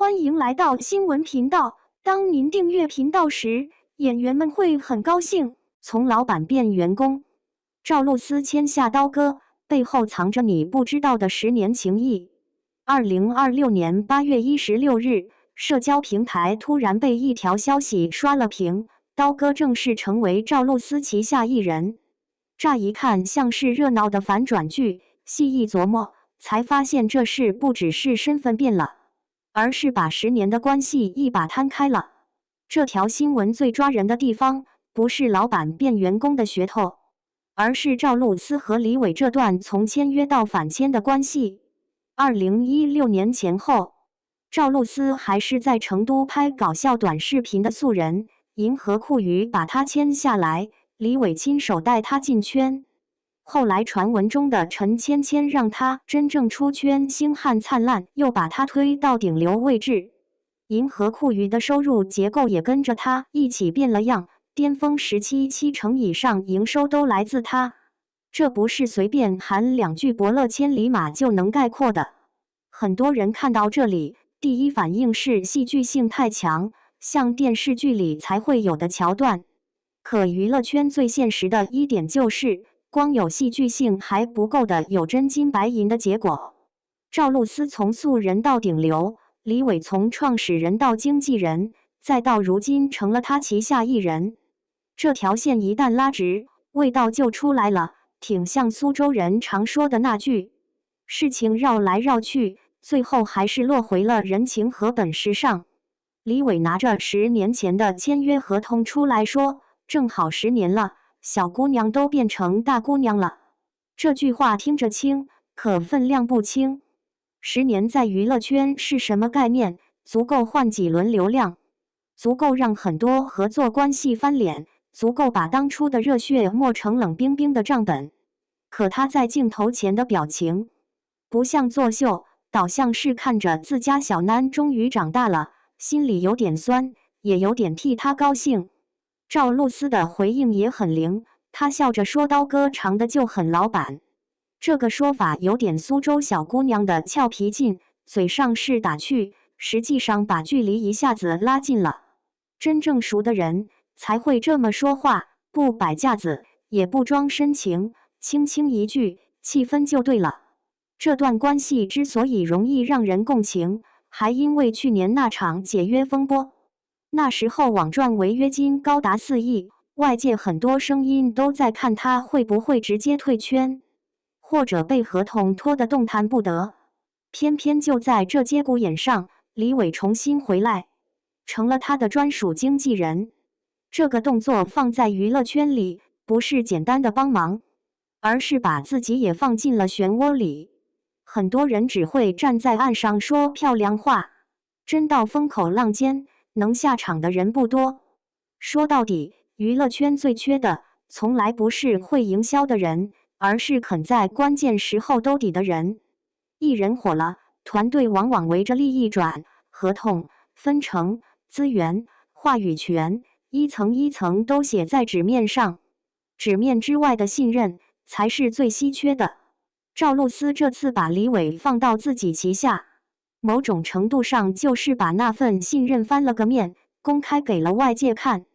欢迎来到新闻频道。当您订阅频道时，演员们会很高兴。从老板变员工，赵露思签下刀割，背后藏着你不知道的10年情谊。2026年8月16日，社交平台突然被一条消息刷了屏，刀割正式成为赵露思旗下艺人。乍一看像是热闹的反转剧，细一琢磨，才发现这事不只是身份变了，而是把10年的关系一把摊开了。这条新闻最抓人的地方，不是老板变员工的噱头，而是赵露思和李伟这段从签约到反签的关系。2016年前后，赵露思还是在成都拍搞笑短视频的素人，银河酷娱把她签下来，李伟亲手带她进圈。后来传闻中的陈芊芊让她真正出圈，星汉灿烂又把她推到顶流位置，银河酷娱的收入结构也跟着她一起变了样，巅峰时期70%以上营收都来自她。这不是随便喊2句伯乐千里马就能概括的。很多人看到这里，第一反应是戏剧性太强，像电视剧里才会有的桥段。可娱乐圈最现实的一点就是，光有戏剧性还不够的，有真金白银的结果。赵露思从素人到顶流，李伟从创始人到经纪人，再到如今成了他旗下艺人。这条线一旦拉直，味道就出来了，挺像苏州人常说的那句，事情绕来绕去，最后还是落回了人情和本事上。李伟拿着10年前的签约合同出来说，正好10年了，小姑娘都变成大姑娘了。这句话听着轻，可分量不轻。10年在娱乐圈是什么概念？足够换几轮流量，足够让很多合作关系翻脸，足够把当初的热血磨成冷冰冰的账本。可他在镜头前的表情，不像作秀，倒像是看着自家小囡终于长大了，心里有点酸，也有点替他高兴。赵露思的回应也很灵，她笑着说刀割长得就很老板。这个说法有点苏州小姑娘的俏皮劲，嘴上是打趣，实际上把距离一下子拉近了。真正熟的人才会这么说话，不摆架子，也不装深情，轻轻一句，气氛就对了。这段关系之所以容易让人共情，还因为去年那场解约风波。那时候网赚违约金高达4亿，外界很多声音都在看他会不会直接退圈，或者被合同拖得动弹不得。偏偏就在这节骨眼上，李伟重新回来，成了他的专属经纪人。这个动作放在娱乐圈里，不是简单的帮忙，而是把自己也放进了漩涡里。很多人只会站在岸上说漂亮话，真到风口浪尖，能下场的人不多。说到底，娱乐圈最缺的，从来不是会营销的人，而是肯在关键时候兜底的人。艺人火了，团队往往围着利益转，合同、分成、资源、话语权，一层一层都写在纸面上。纸面之外的信任，才是最稀缺的。赵露思这次把李伟放到自己旗下，某种程度上就是把那份信任翻了个面，公开给了外界看。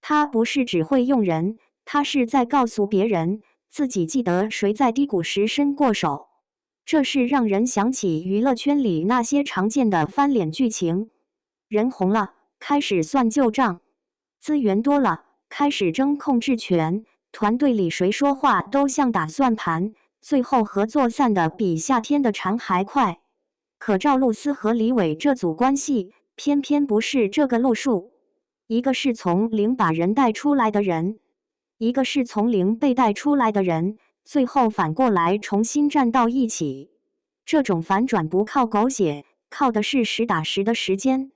他不是只会用人，他是在告诉别人，自己记得谁在低谷时伸过手。这是让人想起娱乐圈里那些常见的翻脸剧情。人红了，开始算旧账；资源多了，开始争控制权；团队里谁说话都像打算盘，最后合作散得比夏天的蝉还快。可赵露思和李伟这组关系，偏偏不是这个路数。一个是从零把人带出来的人，一个是从零被带出来的人，最后反过来重新站到一起。这种反转不靠狗血，靠的是实打实的时间。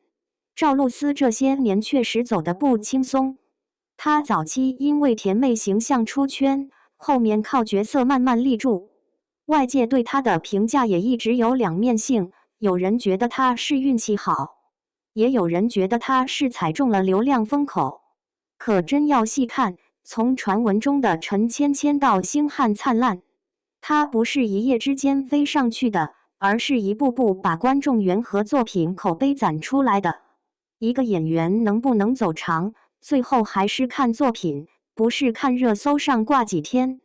赵露思这些年确实走得不轻松，她早期因为甜妹形象出圈，后面靠角色慢慢立住。外界对她的评价也一直有两面性，有人觉得她是运气好，也有人觉得她是踩中了流量风口。可真要细看，从传闻中的陈芊芊到星汉灿烂，她不是一夜之间飞上去的，而是一步步把观众缘和作品口碑攒出来的。一个演员能不能走长，最后还是看作品，不是看热搜上挂几天。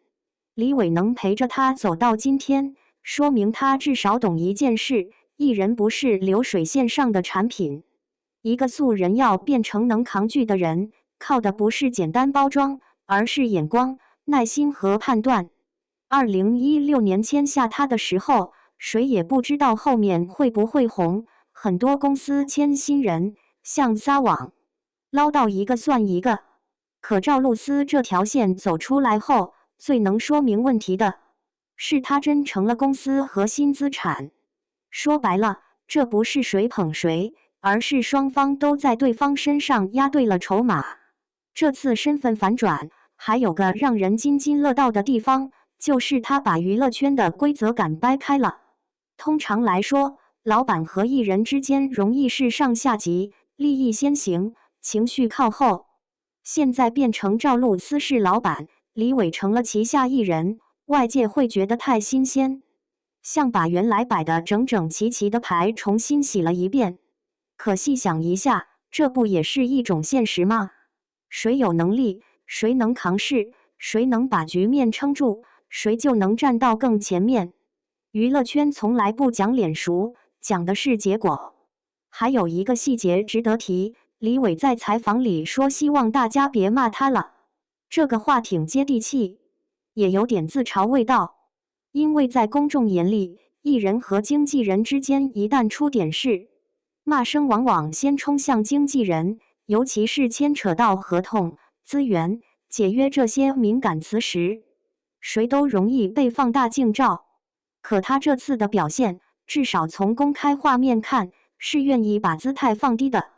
李伟能陪着他走到今天，说明他至少懂一件事：艺人不是流水线上的产品。一个素人要变成能扛剧的人，靠的不是简单包装，而是眼光、耐心和判断。2016年签下他的时候，谁也不知道后面会不会红，很多公司签新人像撒网，捞到一个算一个。可赵露思这条线走出来后，最能说明问题的是他真成了公司核心资产。说白了，这不是谁捧谁，而是双方都在对方身上压对了筹码。这次身份反转还有个让人津津乐道的地方，就是他把娱乐圈的规则感掰开了。通常来说，老板和艺人之间容易是上下级，利益先行，情绪靠后。现在变成赵露思是老板，李伟成了旗下艺人，外界会觉得太新鲜，像把原来摆得整整齐齐的牌重新洗了一遍。可细想一下，这不也是一种现实吗？谁有能力，谁能扛事，谁能把局面撑住，谁就能站到更前面。娱乐圈从来不讲脸熟，讲的是结果。还有一个细节值得提，李伟在采访里说希望大家别骂他了，这个话挺接地气，也有点自嘲味道。因为在公众眼里，艺人和经纪人之间一旦出点事，骂声往往先冲向经纪人，尤其是牵扯到合同、资源、解约这些敏感词时，谁都容易被放大镜照。可他这次的表现，至少从公开画面看，是愿意把姿态放低的，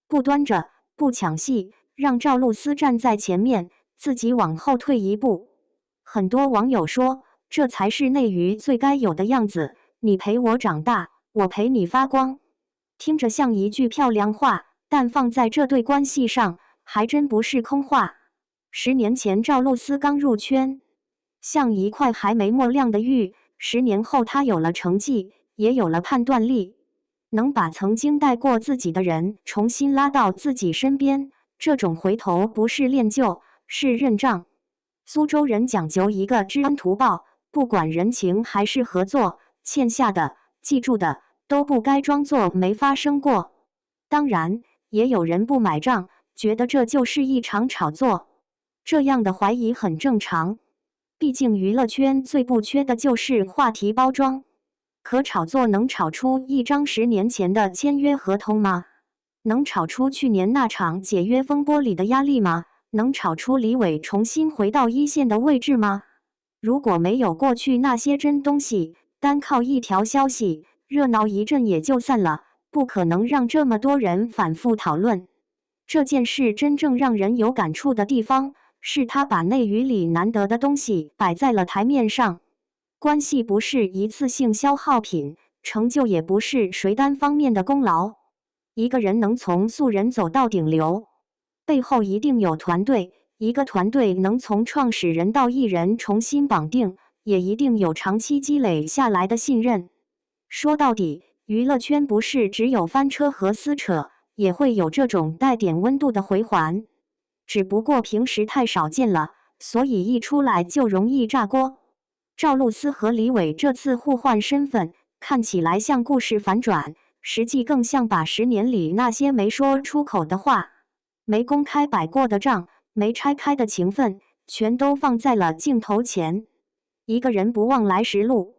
不端着，不抢戏，让赵露思站在前面，自己往后退一步。很多网友说，这才是内娱最该有的样子，你陪我长大，我陪你发光。听着像一句漂亮话，但放在这对关系上，还真不是空话。10年前赵露思刚入圈，像一块还没磨亮的玉，10年后她有了成绩，也有了判断力，能把曾经带过自己的人重新拉到自己身边，这种回头不是恋旧，是认账。苏州人讲究一个知恩图报，不管人情还是合作，欠下的、记住的都不该装作没发生过。当然，也有人不买账，觉得这就是一场炒作，这样的怀疑很正常。毕竟娱乐圈最不缺的就是话题包装。可炒作能炒出一张10年前的签约合同吗？能炒出去年那场解约风波里的压力吗？能炒出李伟重新回到一线的位置吗？如果没有过去那些真东西，单靠一条消息，热闹一阵也就散了，不可能让这么多人反复讨论。这件事真正让人有感触的地方，是他把内娱里难得的东西摆在了台面上。关系不是一次性消耗品，成就也不是谁单方面的功劳。一个人能从素人走到顶流，背后一定有团队；一个团队能从创始人到艺人重新绑定，也一定有长期积累下来的信任。说到底，娱乐圈不是只有翻车和撕扯，也会有这种带点温度的回环。只不过平时太少见了，所以一出来就容易炸锅。赵露思和李伟这次互换身份，看起来像故事反转，实际更像把10年里那些没说出口的话、没公开摆过的账、没拆开的情分，全都放在了镜头前。一个人不忘来时路，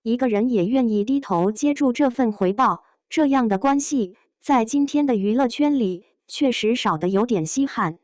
一个人也愿意低头接住这份回报。这样的关系，在今天的娱乐圈里，确实少得有点稀罕。